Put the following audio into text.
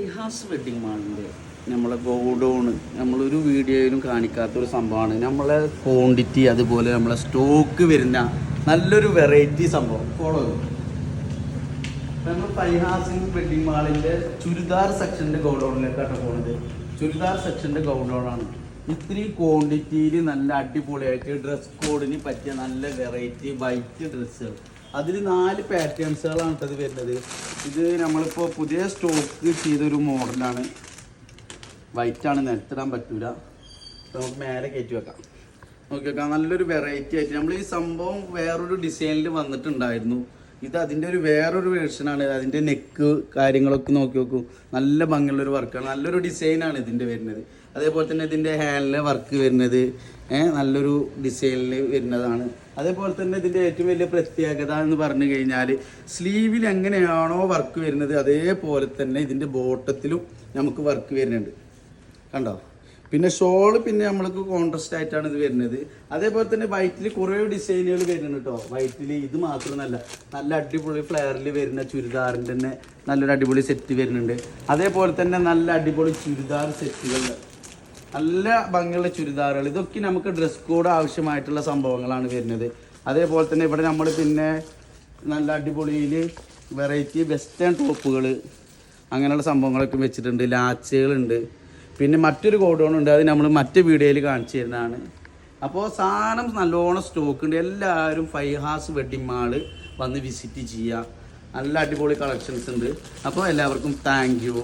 ഇഹാസ് wedding മാളിൻ്റെ നമ്മളെ godown നമ്മളൊരു വീഡിയോയിലും കാണിക്കാത്തൊരു സംഭവമാണ്. നമ്മളെ ക്വാണ്ടിറ്റി അതുപോലെ നമ്മളെ സ്റ്റോക്ക് വരുന്ന നല്ലൊരു വെറൈറ്റി സംഭവം. ഫോളോ നമ്മൾ ഫൈഹാസിൻ വെഡിങ് മാളിൻ്റെ ചുരിദാർ സെക്ഷൻ്റെ ഗോഡൗണിലേക്കാണ് പോകുന്നത്. ചുരിദാർ സെക്ഷൻ്റെ ഗോഡൗണാണ്. ഇത്രയും ക്വാണ്ടിറ്റിയിൽ നല്ല അടിപൊളിയായിട്ട് ഡ്രസ് കോഡിന് പറ്റിയ നല്ല വെറൈറ്റി വൈറ്റ് ഡ്രസ്സുകൾ, അതിൽ 4 പാറ്റേൺസുകളാണ് ഇത് വരുന്നത്. ഇത് നമ്മളിപ്പോൾ പുതിയ സ്റ്റോക്ക് ചെയ്തൊരു മോഡലാണ്. വൈറ്റാണ്, നിലത്തിടാൻ പറ്റൂല. നമുക്ക് മേലെ കയറ്റി വെക്കാം. നോക്കി വെക്കാം. നല്ലൊരു വെറൈറ്റി ആയിട്ട് നമ്മൾ ഈ സംഭവം വേറൊരു ഡിസൈനിൽ വന്നിട്ടുണ്ടായിരുന്നു. ഇത് അതിൻ്റെ ഒരു വേറൊരു വേർഷനാണ്. അതിൻ്റെ നെക്ക് കാര്യങ്ങളൊക്കെ നോക്കി നോക്കൂ. നല്ല ഭംഗിയുള്ളൊരു വർക്കാണ്, നല്ലൊരു ഡിസൈനാണ് ഇതിൻ്റെ വരുന്നത്. അതേപോലെ തന്നെ ഇതിൻ്റെ ഹാൻഡിലെ വർക്ക് വരുന്നത് നല്ലൊരു ഡിസൈനിൽ വരുന്നതാണ്. അതേപോലെ തന്നെ ഇതിൻ്റെ ഏറ്റവും വലിയ പ്രത്യേകത എന്ന് പറഞ്ഞു കഴിഞ്ഞാൽ സ്ലീവിൽ എങ്ങനെയാണോ വർക്ക് വരുന്നത് അതേപോലെ തന്നെ ഇതിൻ്റെ ബോട്ടത്തിലും നമുക്ക് വർക്ക് വരുന്നുണ്ട്. കണ്ടോ? പിന്നെ ഷോള് പിന്നെ നമ്മൾക്ക് കോൺട്രാസ്റ്റ് ആയിട്ടാണ് ഇത് വരുന്നത്. അതേപോലെ തന്നെ വൈറ്റിൽ കുറേ ഡിസൈനുകൾ വരുന്നുണ്ട് കേട്ടോ. വൈറ്റിൽ ഇത് മാത്രമല്ല, നല്ല അടിപൊളി ഫ്ലെയറിൽ വരുന്ന ചുരിദാറിൻ്റെ തന്നെ നല്ലൊരു അടിപൊളി സെറ്റ് വരുന്നുണ്ട്. അതേപോലെ തന്നെ നല്ല അടിപൊളി ചുരിദാർ സെറ്റുകൾ, നല്ല ഭംഗിയുള്ള ചുരിദാറുകൾ. ഇതൊക്കെ നമുക്ക് ഡ്രസ് കോഡ് ആവശ്യമായിട്ടുള്ള സംഭവങ്ങളാണ് വരുന്നത്. അതേപോലെ തന്നെ ഇവിടെ നമ്മൾ പിന്നെ നല്ല അടിപൊളിയിൽ വെറൈറ്റി വെസ്റ്റേൺ ടോപ്പുകൾ അങ്ങനെയുള്ള സംഭവങ്ങളൊക്കെ വെച്ചിട്ടുണ്ട്. ലാച്ചുകളുണ്ട്. പിന്നെ മറ്റൊരു ഗോഡൗൺ ഉണ്ട്, അത് നമ്മൾ മറ്റു വീഡിയോയിൽ കാണിച്ചു തരുന്നതാണ്. അപ്പോൾ സാധനം നല്ലോണം സ്റ്റോക്ക് ഉണ്ട്. എല്ലാവരും ഫൈഹാസ് വെഡിങ് മാള് വന്ന് വിസിറ്റ് ചെയ്യുക. നല്ല അടിപൊളി കളക്ഷൻസ് ഉണ്ട്. അപ്പോൾ എല്ലാവർക്കും താങ്ക് യു.